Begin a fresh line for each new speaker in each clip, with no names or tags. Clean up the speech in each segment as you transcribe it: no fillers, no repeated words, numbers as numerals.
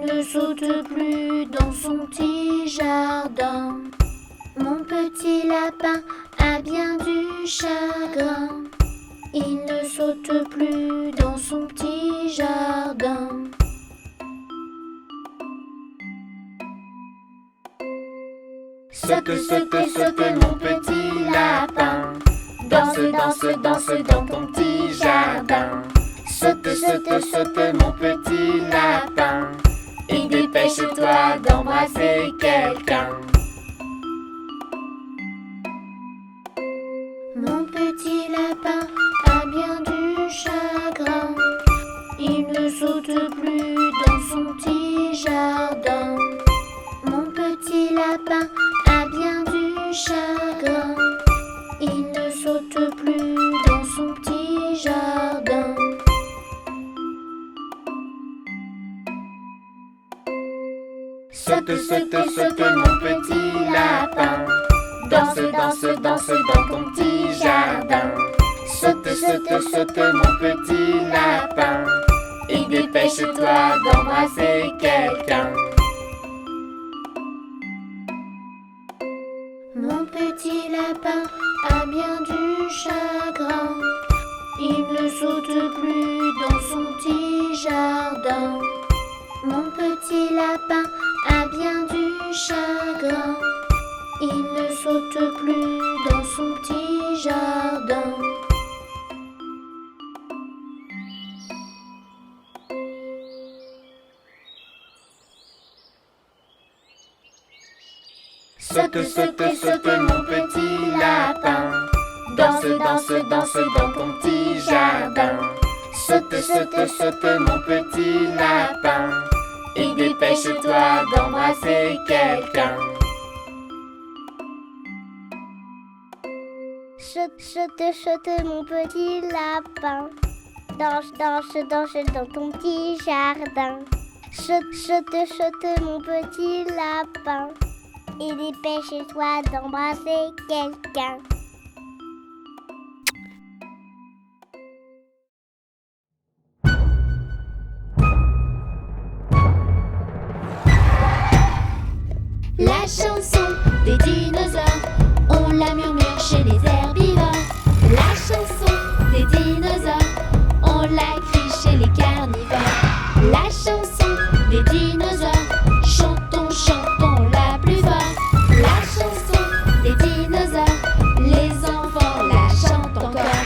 ne saute plus dans son petit jardin. Mon petit lapin a bien du chagrin. Il ne saute plus dans son petit jardin. Saute, saute, saute mon petit lapin. Danse, danse, danse dans ton petit jardin. Saute, saute, saute mon petit lapin. Et dépêche-toi d'embrasser quelqu'un. Mon petit lapin a bien du chagrin. Il ne saute plus dans son petit jardin. Mon petit lapin a bien du chagrin. Il ne saute plus dans son petit jardin. Saute, saute, saute mon petit lapin. Danse, danse, danse dans ton petit jardin. Saute, saute, saute mon petit lapin. Et dépêche-toi d'embrasser quelqu'un. Mon petit lapin a bien du chagrin. Il ne saute plus dans son petit jardin. Mon petit lapin a bien du chagrin. Il ne saute plus dans son petit jardin. Saute, saute, saute mon petit lapin. Danse, danse, danse dans ton petit jardin. Saute, saute, saute mon petit lapin. Et dépêche-toi d'embrasser quelqu'un.
Saute, saute, saute mon petit lapin. Danse, danse, danse dans ton petit jardin. Saute, saute, saute mon petit lapin. Et dépêche-toi d'embrasser quelqu'un.
La chanson des dinosaures, on la murmure chez les herbivores. La chanson des dinosaures, on la crie chez les carnivores. La chanson des dinosaures, chantons, chantons la plus fort. La chanson des dinosaures, les enfants la chantent encore.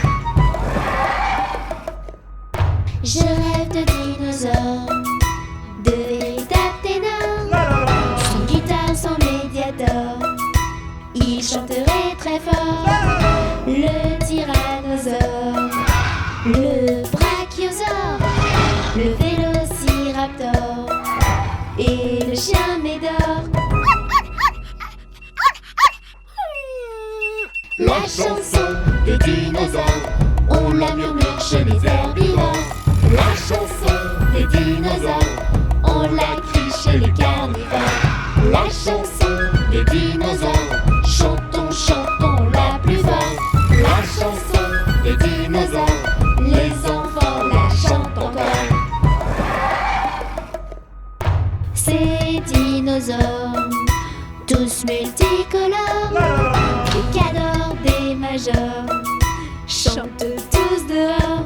Je rêve de dinosaures, de véritables ténors, sans guitare, sans médiator. Il chanterait très fort. Le tyrannosaure, le brachiosaure, le vélociraptor et le chien médor. La chanson des dinosaures, on la murmure chez les herbivores. La chanson des dinosaures, on la crie chez les carnivores. La chanson des dinosaures, chantons, chantons la plus fort. La chanson des dinosaures, les enfants la chantent encore. Ces dinosaures, tous multicolores, des cadors, des majors, chantent tous dehors.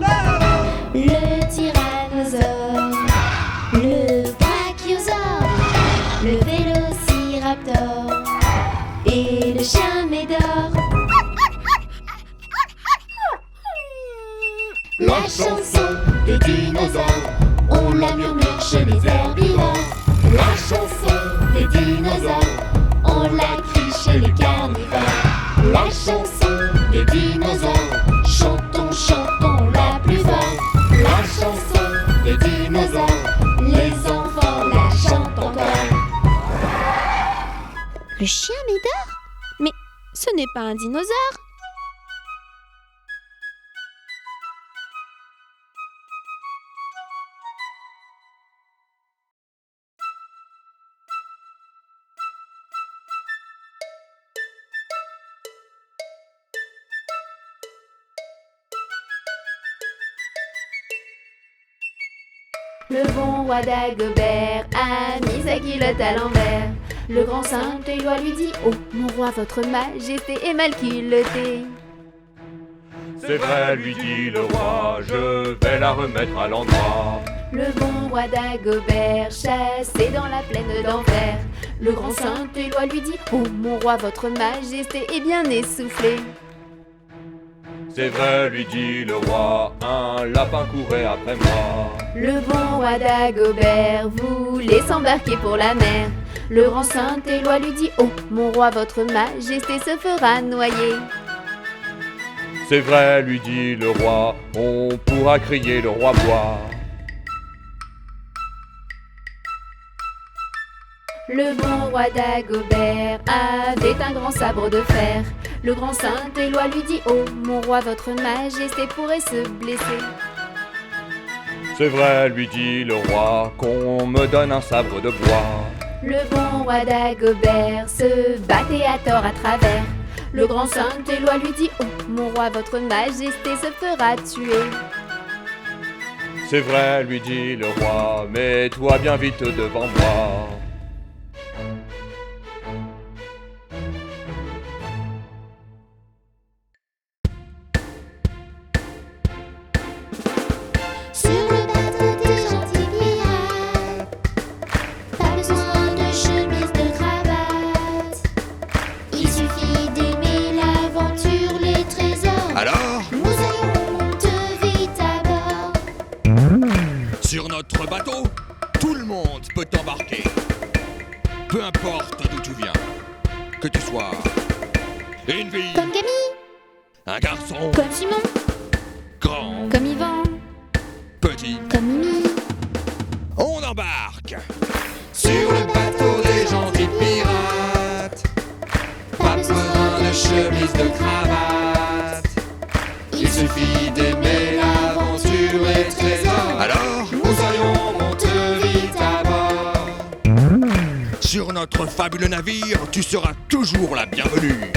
Le tyrannosaure, le brachiosaure, le vélociraptor et le chien médor. La chanson des dinosaures, on la murmure chez les herbivores. La chanson des dinosaures, on la crie chez les carnivores. La chanson des dinosaures, chantons, chantons la plus fort. La chanson des dinosaures, les enfants la chantent encore.
Le chien médor? Mais ce n'est pas un dinosaure.
Le bon roi Dagobert a mis sa culotte à l'envers. Le grand Saint-Éloi lui dit: oh, mon roi, votre majesté est mal culottée.
C'est vrai, lui dit le roi, je vais la remettre à l'endroit.
Le bon roi Dagobert, chassé dans la plaine d'enfer. Le grand Saint-Éloi lui dit: oh, mon roi, votre majesté est bien essoufflée.
C'est vrai, lui dit le roi, un lapin courait après moi.
Le bon roi Dagobert voulait s'embarquer pour la mer. Le grand Saint-Éloi lui dit: oh, mon roi, votre majesté se fera noyer.
C'est vrai, lui dit le roi, on pourra crier le roi bois.
Le bon roi Dagobert avait un grand sabre de fer. Le grand Saint-Éloi lui dit: oh, mon roi, votre majesté pourrait se blesser.
C'est vrai, lui dit le roi, qu'on me donne un sabre de bois.
Le bon roi Dagobert se battait à tort à travers. Le grand Saint-Éloi lui dit: oh, mon roi, votre majesté se fera tuer.
C'est vrai, lui dit le roi, mets-toi bien vite devant moi.
Sur le bateau des gentils pirates, pas besoin de chemise, de cravate. Il suffit d'aimer l'aventure, les trésors.
Alors,
Nous allons monter vite à bord.
sur notre bateau, tout le monde peut embarquer. Peu importe d'où tu viens, que tu sois une fille,
Comme Camille,
un garçon,
comme Simon,
grand,
comme Yvan,
petit,
comme Mimi.
on embarque sur le bateau des gentils pirates. Pas besoin de chemise, de cravate. Il suffit d'aimer l'aventure et le trésor. Alors, nous allions monter vite à bord. Sur notre fabuleux navire, tu seras toujours la bienvenue.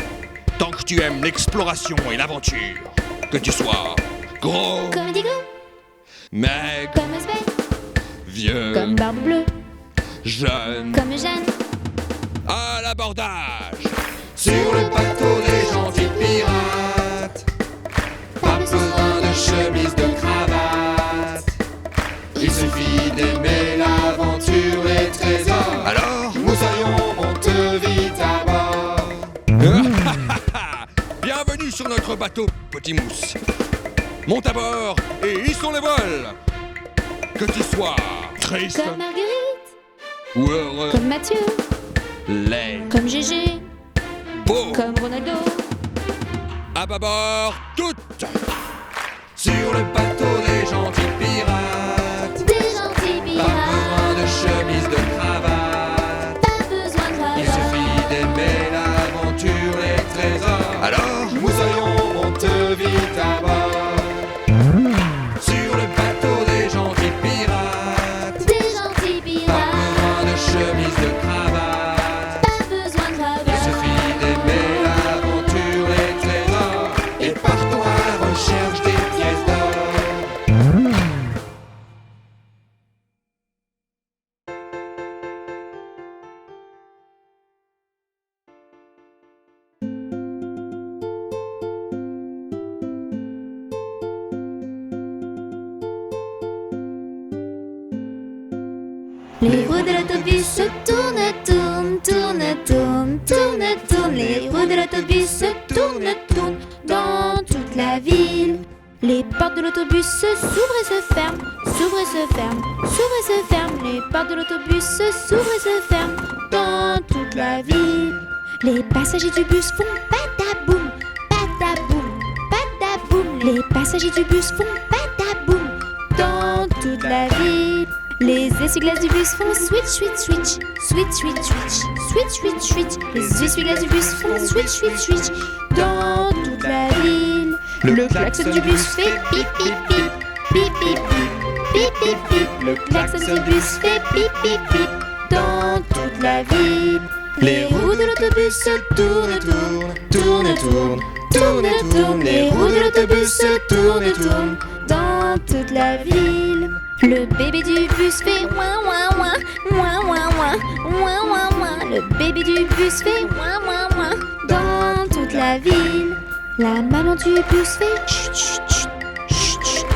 Tant que tu aimes l'exploration et l'aventure. Que tu sois gros,
Comme Digo,
maigre,
comme Asbel,
vieux,
comme Barbe Bleue,
jeune,
comme Jeanne.
à l'abordage. Sur le bateau des gentils pirates. Pas besoin de chemise, de cravate. Il suffit d'aimer l'aventure et le trésor. Alors, nous allions monter vite à bord. Bienvenue sur notre bateau, petit mousse. Monte à bord et hissons les voiles. Que tu sois triste
Comme Marguerite,
ou heureux,
comme Mathieu,
laid,
comme Gégé,
beau,
comme Ronaldo.
à bâbord, toutes. Sur le bateau des gentils pirates.
Des gentils
Pas
pirates,
besoin de chemise, de cravate.
pas besoin de
Il
cravate.
suffit d'aimer l'aventure et le trésor. Alors, nous allions monter vite à bord. Sur le bateau des gentils pirates.
Des gentils
Pas
pirates,
besoin de chemise, de cravate.
pas besoin de
Il
cravate.
suffit d'aimer l'aventure et le trésor. Et partons à la recherche des pièces d'or.
Les roues de l'autobus se tournent, tournent, tournent, tournent, tournent, tournent. Les roues de l'autobus se tournent, tournent dans toute la ville.
Les portes de l'autobus s'ouvrent et se ferment, s'ouvrent et se ferment, s'ouvrent et se ferment. Les portes de l'autobus s'ouvrent et se ferment dans toute la ville. Les passagers du bus font pataboum, pataboum, pataboum. Les passagers du bus font pataboum dans toute la ville. Les essuie-glaces du bus font switch, switch, switch, switch, switch, switch, switch, switch, switch. Les essuie-glaces du bus font switch, switch, switch dans toute la ville. Le klaxon du bus fait pip, pip, pip, pip, pip, pip, pip, pip, pip. Le klaxon du bus fait pip, pip, pip dans toute la ville. Les roues de l'autobus se tournent, tournent, tournent, tournent, tournent, tournent. Les roues de l'autobus se tournent, tournent dans toute la ville. Le bébé du bus fait ouin ouin ouin, ouin ouin ouin, ouin ouin ouin. Le bébé du bus fait ouin ouin ouin dans toute la ville. La maman du bus fait chut chut chut, chut chut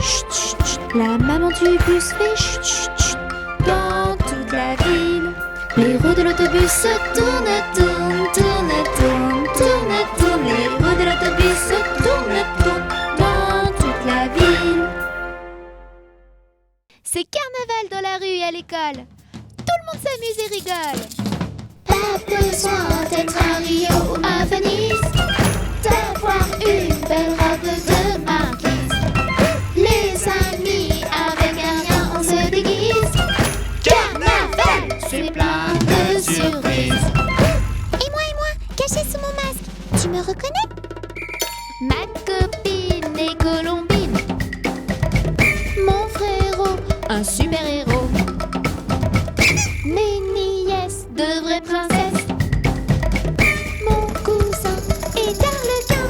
chut, chut chut. La maman du bus fait chut chut chut dans toute la ville. Les roues de l'autobus se tournent, tournent, tournent, tournent, tournent, tournent. Les roues de l'autobus se tournent, tournent dans toute la ville. C'est carnaval dans la rue et à l'école. Tout le monde s'amuse et rigole.
Pas besoin d'être à Rio ou à Venise, d'avoir une belle robe de marquise. Les amis, avec un rien, on se déguise. Carnaval, c'est plein de surprises.
Et moi, caché sous mon masque, tu me reconnais?
Ma copine est Colombine. Mon frérot, un super-héros.
Mes nièces, de vraies princesses.
Mon cousin est Darlequin.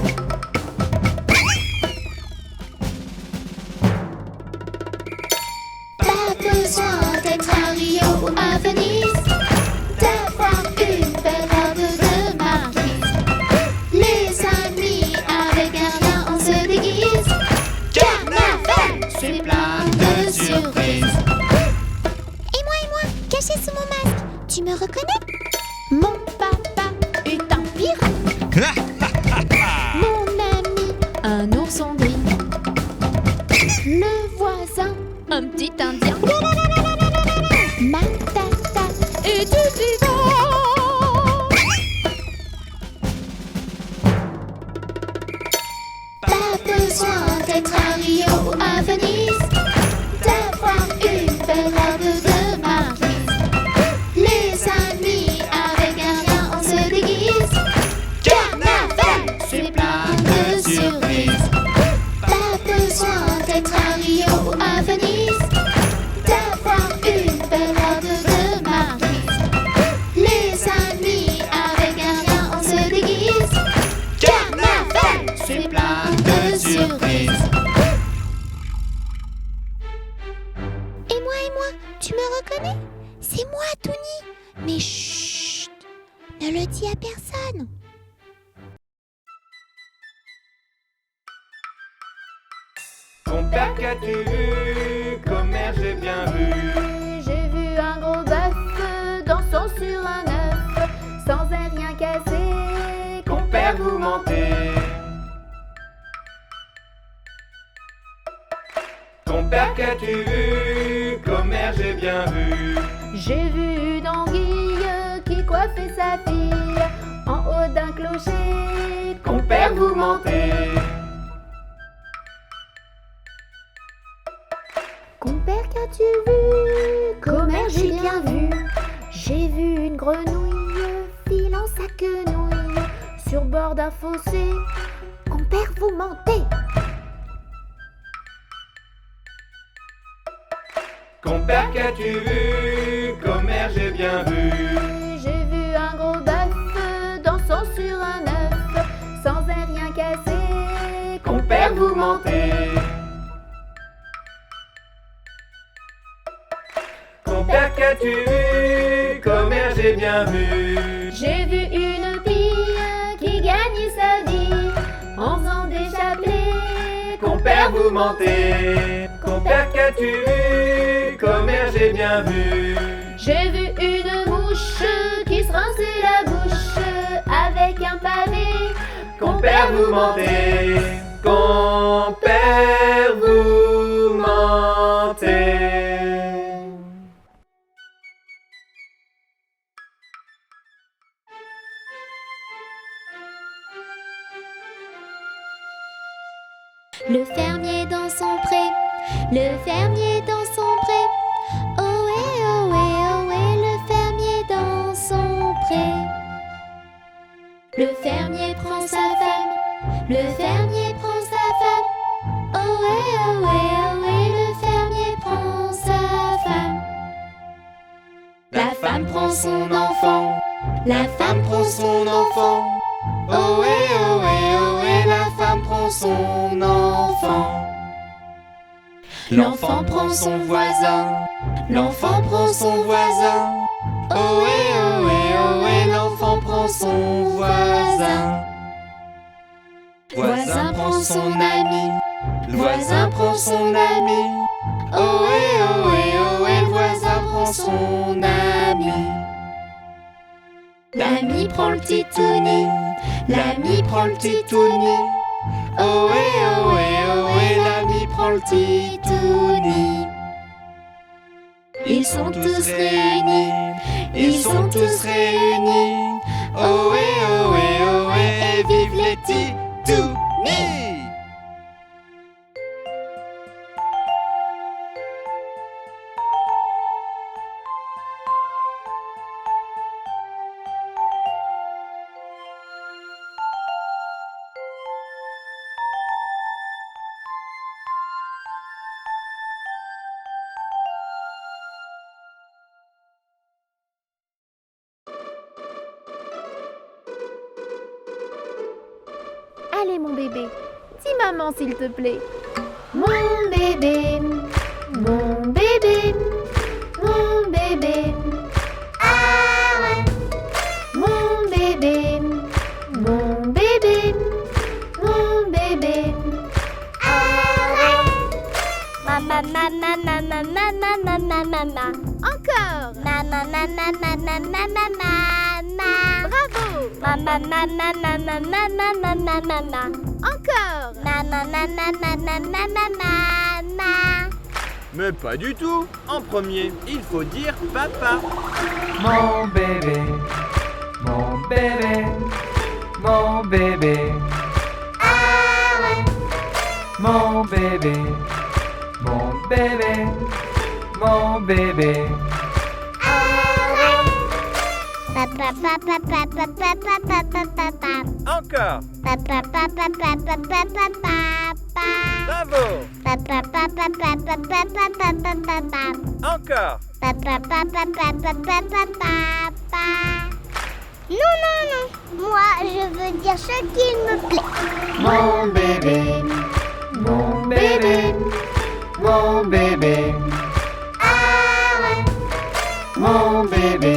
Pas besoin d'être à Rio ou à Venise, d'avoir une belle robe de marquise. Les amis, avec un rien, on se déguise. Carnaval, c'est plein de surprises.
Et moi, caché sous mon masque, tu me reconnais?
Mon papa est un pirate. Mon ami, un ourson gris. Le voisin, un petit indien. Ma tata est du vivant.
Pas besoin d'être à Rio ou à Venise, d'avoir une belle robe de marquise. Les amis, avec un rien, on se déguise. Carnaval, c'est plein de surprises. Pas besoin d'être à Rio ou à Venise, d'avoir une belle robe de marquise. Les amis, avec un rien, on se déguise. Carnaval, c'est plein de surprises.
Et moi, tu me reconnais? C'est moi, Touni. Mais chut, ne le dis à personne.
Compère, qu'as-tu vu? Commère, j'ai bien vu.
J'ai vu un gros bœuf dansant sur un œuf, sans rien casser.
Compère, vous mentez. Compère, qu'as-tu vu? Commère, j'ai bien vu.
J'ai vu une anguille qui coiffait sa fille en haut d'un clocher.
Compère, vous mentez.
Compère, qu'as-tu vu? Commère, j'ai bien vu. J'ai vu une grenouille filant sa quenouille sur bord d'un fossé. Compère, vous mentez.
Compère, qu'as-tu vu? Commère, j'ai bien vu.
J'ai vu un gros bœuf dansant sur un œuf sans rien casser.
Compère, vous mentez. Compère, qu'as-tu vu? Commère, j'ai bien vu.
J'ai vu une fille qui gagne sa vie en faisant des chapelets.
Compère, vous mentez. Compère, qu'as-tu vu? Commère, j'ai bien vu.
J'ai vu une mouche qui se rinçait la bouche avec un pavé.
Compère, vous mentez. Compère, vous mentez.
Le fermier dans son pré, le fermier dans son pré. Ohé, ohé, ohé, le fermier dans son pré. Le fermier prend sa femme, le fermier prend sa femme. Ohé, ohé, ohé, le fermier prend sa femme. La femme prend son enfant, la femme prend son enfant. Ohé, ohé, ohé, la femme prend son enfant.
L'enfant prend son voisin. L'enfant prend son voisin. Ohé, ohé, ohé, l'enfant prend son voisin. Voisin prend son ami. Voisin prend son ami. Ohé, ohé, ohé, voisin prend son ami. L'ami prend le titouni. L'ami prend le titouni. Ohé, ohé, ohé, l'ami prend le titouni. Ils sont tous réunis. Ils sont tous réunis. Ohé, ohé, ohé, et vive les titounis.
Allez mon bébé, dis maman s'il te plaît. Mon bébé, mon bébé, mon bébé. Ah ouais. Mon bébé, mon bébé, mon bébé. Ah ouais.
Mama, mama, mama, mama, mama, mama.
Encore.
Mama, mama, mama, mama, mama.
Bravo.
Mama, mama, mama, mama, mama, mama.
Encore.
Mama, mama, mama, mama, mama.
Mais pas du tout. En premier, il faut dire papa.
Mon bébé, mon bébé, mon bébé.
Ah ouais.
Mon bébé, mon bébé, mon bébé.
Papa, papa, papa, papa, papa, papa.
Encore.
Papa, papa, papa, papa, papa.
Bravo.
Papa, papa, papa, papa, papa, papa.
Encore.
Papa, papa, papa, papa, papa. Non, non, non. Moi, je veux dire ce qu'il me plaît.
Mon bébé, mon bébé, mon bébé.
Ah ouais.
Mon bébé,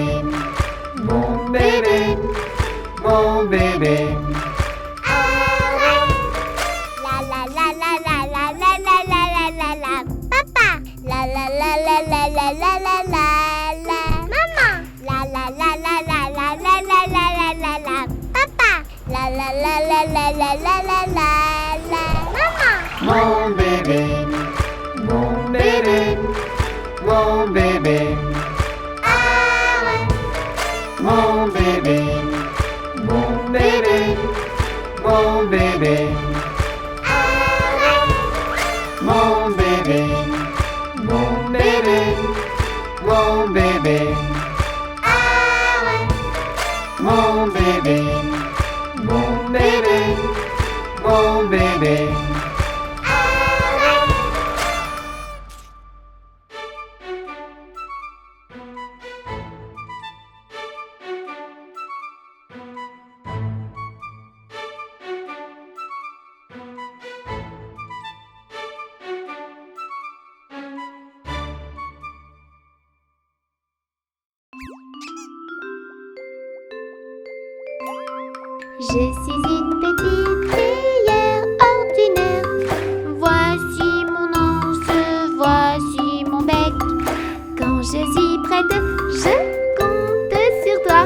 mon bébé, mon bébé.
Ah ouais. La la la la la la la la la la la la. Papa. La la la la la la la la la la. Maman. La la la la la la la la la la la la. Papa. La la la la la la la la la la. Maman.
Mon bébé, mon bébé, mon bébé.
Ah ouais.
Mon bébé, mon bébé, mon bébé.
Ah ouais.
Mon bébé, mon bébé, mon bébé.
Ah ouais.
Mon bébé, mon bébé, mon bébé.
Je suis une petite théière ordinaire. Voici mon anse, voici mon bec. Quand je suis prête, je compte sur toi.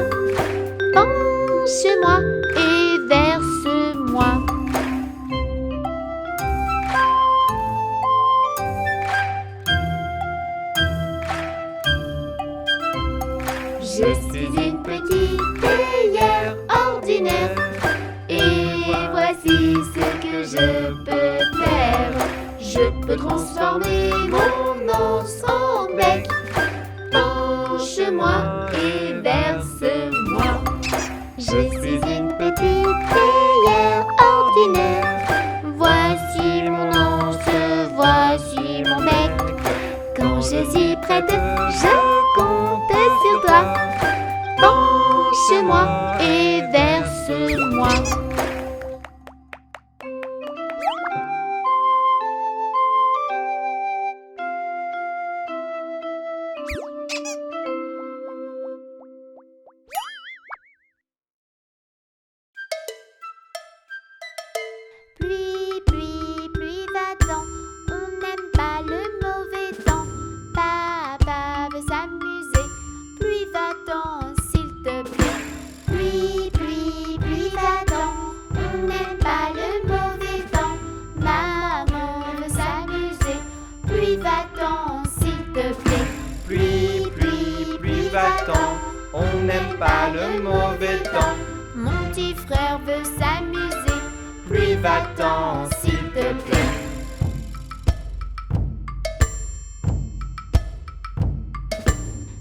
Penche-moi et verse-moi. Je suis une petite théière ordinaire. Et voici ce que je peux faire. Je peux transformer mon anse en bec. Penche-moi et verse-moi. Je suis une petite théière ordinaire. Voici mon anse, voici mon bec. Quand je suis prête, je compte sur toi. Penche-moi et verse-moi.
va-t'en, on n'aime pas le mauvais temps.
Mon petit frère veut s'amuser.
Pluie, va-t'en, s'il te plaît.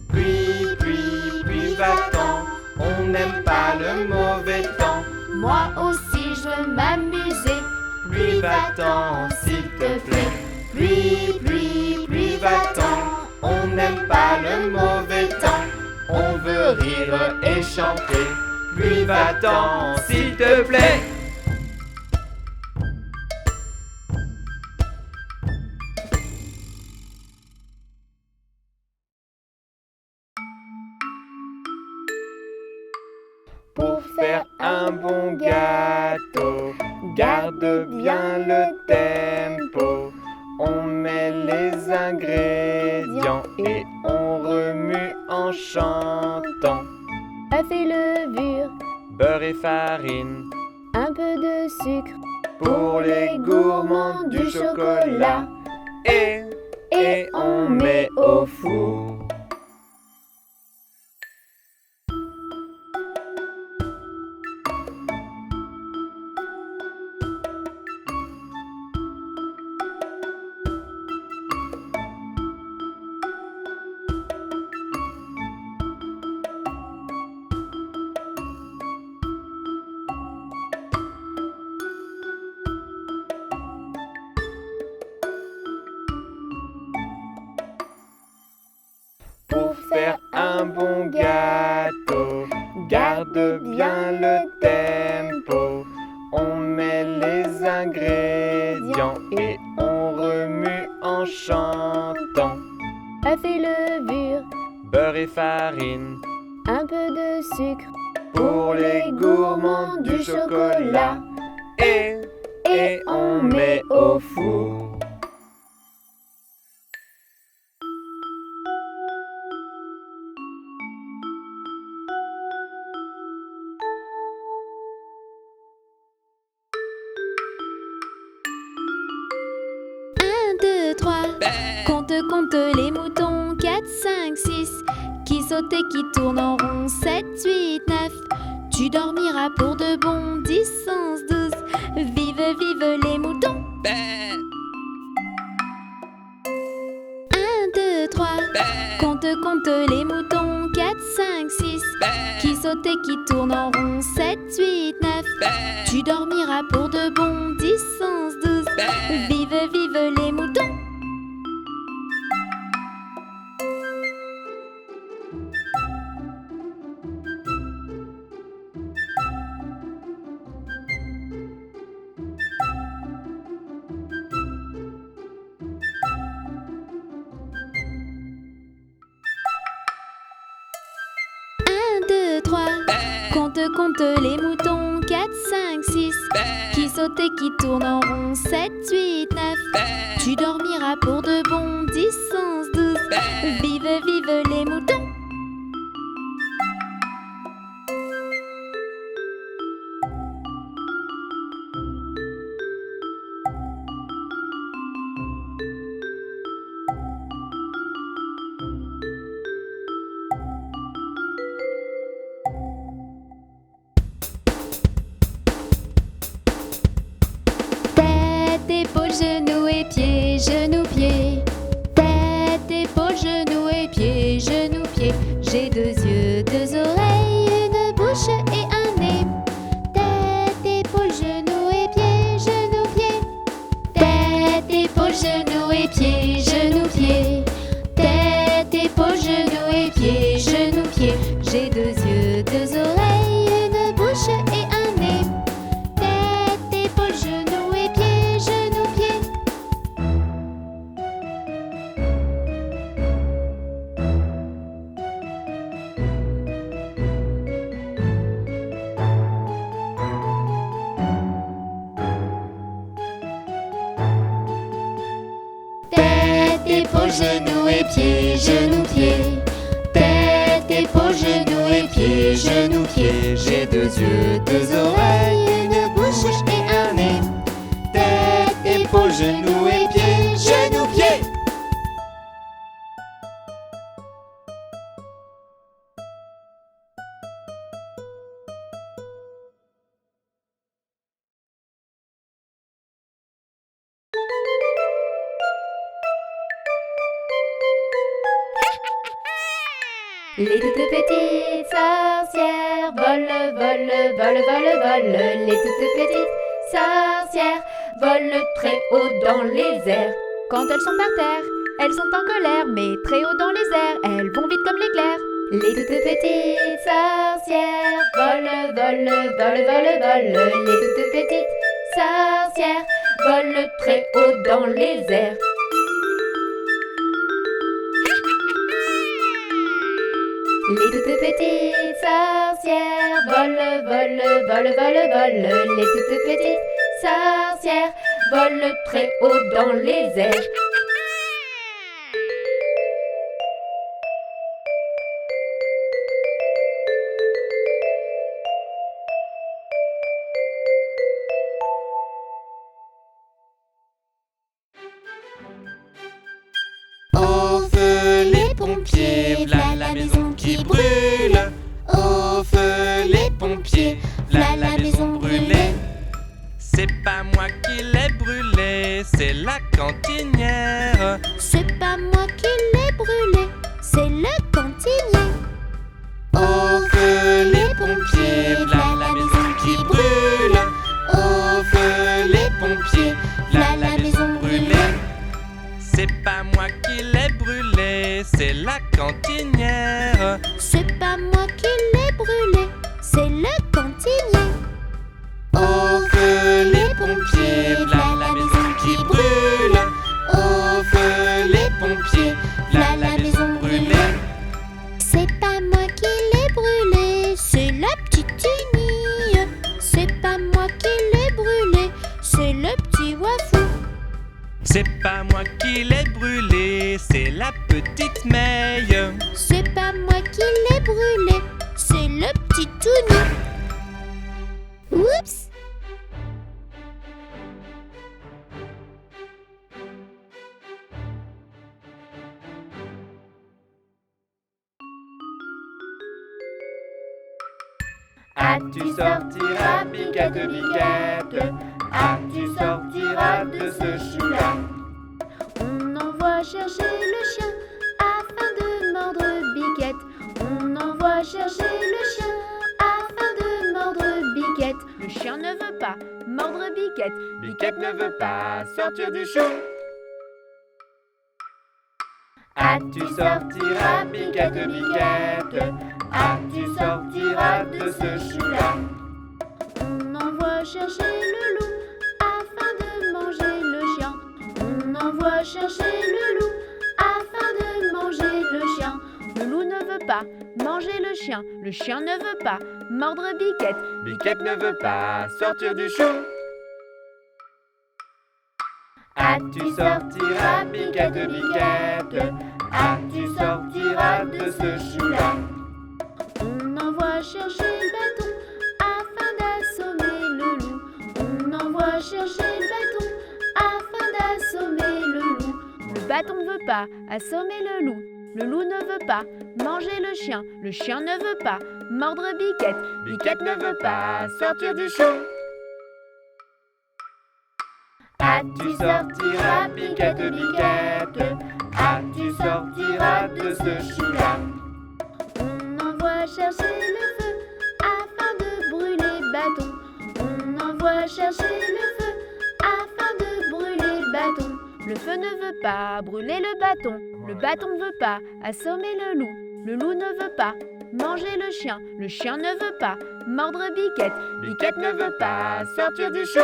Pluie, pluie, pluie, va-t'en, on n'aime pas le mauvais temps.
Moi aussi je veux m'amuser.
Pluie, va-t'en, s'il te plaît. Pluie, pluie, pluie, va-t'en, on n'aime pas le mauvais temps. On veut rire et chanter. Pluie, va-t'en, s'il te plaît. Pour faire un bon gâteau, garde bien le tempo. On met les ingrédients et on remue en chantant.
œufs et levure,
Beurre et farine,
un peu de sucre.
pour les gourmands du chocolat. Et on met au four. Pour faire un bon gâteau, garde bien le tempo. On met les ingrédients et on remue en chantant.
œufs et levure,
Beurre et farine,
un peu de sucre.
pour les gourmands du chocolat. Et on met au four.
Un, deux, trois. Compte, compte les moutons. 4, 5, 6. Qui saute et qui tourne en rond. 7, 8, 9. Tu dormiras pour de bon. 10, 11, 12. Vive, vive les moutons. 1, 2, 3. Compte, compte les moutons. 4, 5, 6. Qui saute et qui tourne en rond. 7, 8, 9. Tu dormiras pour de bon. 10, 11, 12. Vive, vive les moutons. Un, deux, trois. Compte, compte les moutons. 4, 5, 6. Qui saute et qui tourne en rond. 7, 8, 9. Tu dormiras pour de bon. 10, 11, 12. Vive, vive les moutons. Tête, épaules, genoux et pieds, genoux, pieds. Tête, épaules, genoux et pieds, genoux, pieds. J'ai 2 yeux, 2 oreilles, une bouche et un nez. Tête, épaules, genoux et pieds, genoux, pieds. Tête, épaules, genoux et pieds, genoux, pieds. Tête, épaules, genoux et pieds, genoux, pieds. J'ai 2 yeux, 2 oreilles, une bouche et un nez. Tête, épaules, genoux et pieds, genoux, pieds. Tête, épaules, genoux et pieds, genoux, pieds. Tête, épaules, genoux et pieds, genoux, pieds.
J'ai 2 yeux, 2 oreilles, une bouche et un nez. Tête, épaules, genoux et pieds, genoux, pieds.
Les toutes petites sorcières volent, volent, volent, volent, volent. Les toutes petites sorcières volent très haut dans les airs. Quand elles sont par terre, elles sont en colère, mais très haut dans les airs, elles vont vite comme l'éclair. Les toutes petites sorcières volent, volent, volent, volent, volent. Les toutes petites sorcières volent très haut dans les airs. Les toutes petites sorcières volent, volent, volent, volent, volent. Les toutes petites sorcières volent très haut dans les airs.
Au feu les pompiers, v'là la maison qui brûle. Au feu les pompiers, v'là la maison brûlée. C'est pas moi qui l'ai brûlée, c'est la cantinière.
C'est pas moi qui l'ai brûlé, c'est le cantinier.
Au feu les pompiers, v'là la maison qui brûle. Au feu les pompiers, v'là la maison brûlée. C'est pas moi qui l'ai brûlée, c'est la cantinière.
C'est pas moi qui l'ai brûlé, c'est le cantinier.
Au feu les pompiers, v'là la maison qui brûle. Au feu les pompiers, v'là la maison brûlée.
C'est pas moi qui l'ai brûlé, c'est la petite Tini. C'est pas moi qui l'ai brûlé, c'est le petit Wafou.
C'est pas moi qui l'ai brûlé, c'est la petite Meille.
C'est pas moi qui l'ai brûlé, c'est le petit Touni. Oups!
Ah-tu sortiras, Biquette, Biquette? Ah-tu sortiras de ce chou-là?
On envoie chercher le chien afin de mordre Biquette. On envoie chercher le chien afin de mordre Biquette. Le chien ne veut pas mordre Biquette.
Biquette ne veut pas sortir du chou. Ah-tu sortiras, Biquette, Biquette? Ah-tu sortiras de ce chou-là?
On envoie chercher le loup afin de manger le chien. On envoie chercher le loup afin de manger le chien. Le loup ne veut pas manger le chien ne veut pas mordre Biquette.
Biquette ne veut pas sortir du chou. Ah-tu sortiras, Biquette, Biquette? Ah-tu sortiras de ce chou-là?
On envoie chercher le bâton afin d'assommer le loup. On envoie chercher le bâton afin d'assommer le loup. Le bâton ne veut pas assommer le loup. Le loup ne veut pas manger le chien ne veut pas mordre Biquette.
Biquette ne veut pas sortir du chou. Ah-tu sortiras, Biquette, Biquette? Ah-tu sortiras de ce chou-là?
On envoie chercher le feu afin de brûler bâton. On envoie chercher le feu afin de brûler bâton. Le feu ne veut pas brûler le bâton ne veut pas assommer le loup ne veut pas manger le chien ne veut pas mordre Biquette.
Biquette ne veut pas sortir du chou.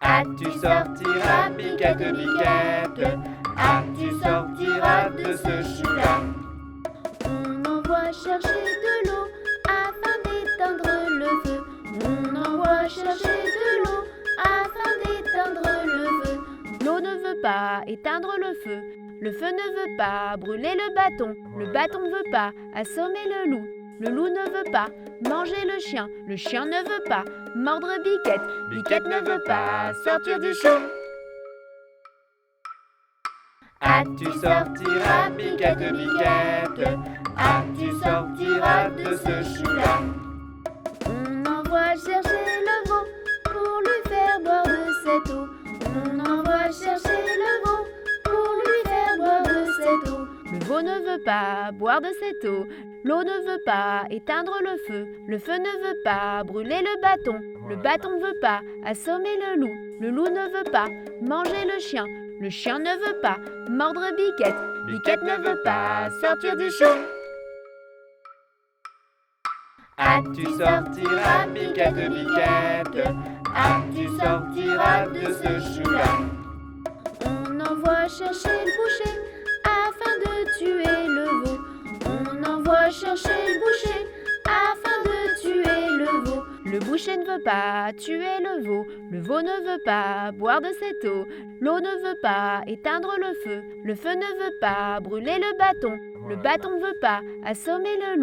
Ah-tu sortiras, Biquette, Biquette? Ah-tu sortiras de ce chou-là?
On envoie chercher de l'eau afin d'éteindre le feu. On envoie chercher de l'eau afin d'éteindre le feu. L'eau ne veut pas éteindre le feu ne veut pas brûler le bâton ne veut pas assommer le loup ne veut pas manger le chien ne veut pas mordre Biquette.
Biquette ne veut pas sortir du chou. Ah-tu sortiras, Biquette, Biquette? Ah-tu sortiras de ce chou-là?
On envoie chercher le veau pour lui faire boire de cette eau. On envoie chercher le veau pour lui faire boire de cette eau. Le veau
veau ne veut pas boire de cette eau. L'eau ne veut pas éteindre le feu ne veut pas brûler le bâton ne veut pas assommer le loup ne veut pas manger le chien ne veut pas mordre Biquette ne veut pas sortir du chou.
Ah, tu sortiras, Biquette, Biquette. Ah, tu sortiras de ce chou-là.
On envoie chercher le boucher afin de tuer le veau. On envoie chercher le boucher afin de tuer le veau. Le boucher ne veut pas tuer le veau ne veut pas boire de cette eau. L'eau ne veut pas éteindre le feu ne veut pas brûler le bâton ne veut pas assommer le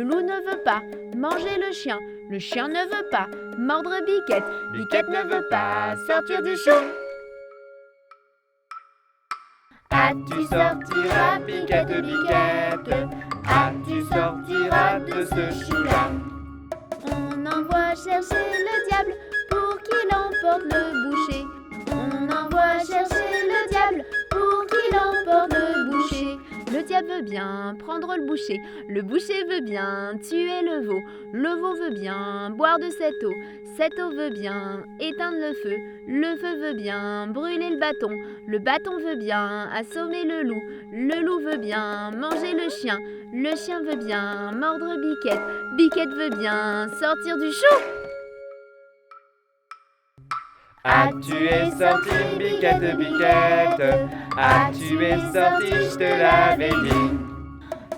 loup ne veut pas manger le chien ne veut pas mordre Biquette ne veut pas sortir du chou.
Ah, tu sortiras, Biquette, Biquette. Ah, tu sortiras de ce chou-là.
On envoie chercher le diable pour qu'il emporte le boucher. On envoie chercher le diable pour qu'il emporte le boucher. Le diable veut bien prendre le boucher veut bien tuer le veau veut bien boire de cette eau veut bien éteindre le feu veut bien brûler le bâton veut bien assommer le loup veut bien manger le chien veut bien mordre Biquette veut bien sortir du chou.
Ah, tu es sorti, Biquette, Biquette. Ah, tu es sorti, je te l'avais dit.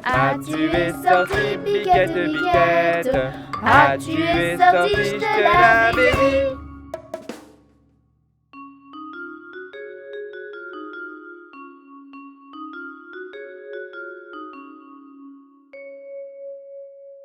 Ah, tu es sorti, Biquette, Biquette. Ah, tu es sorti, je te l'avais dit.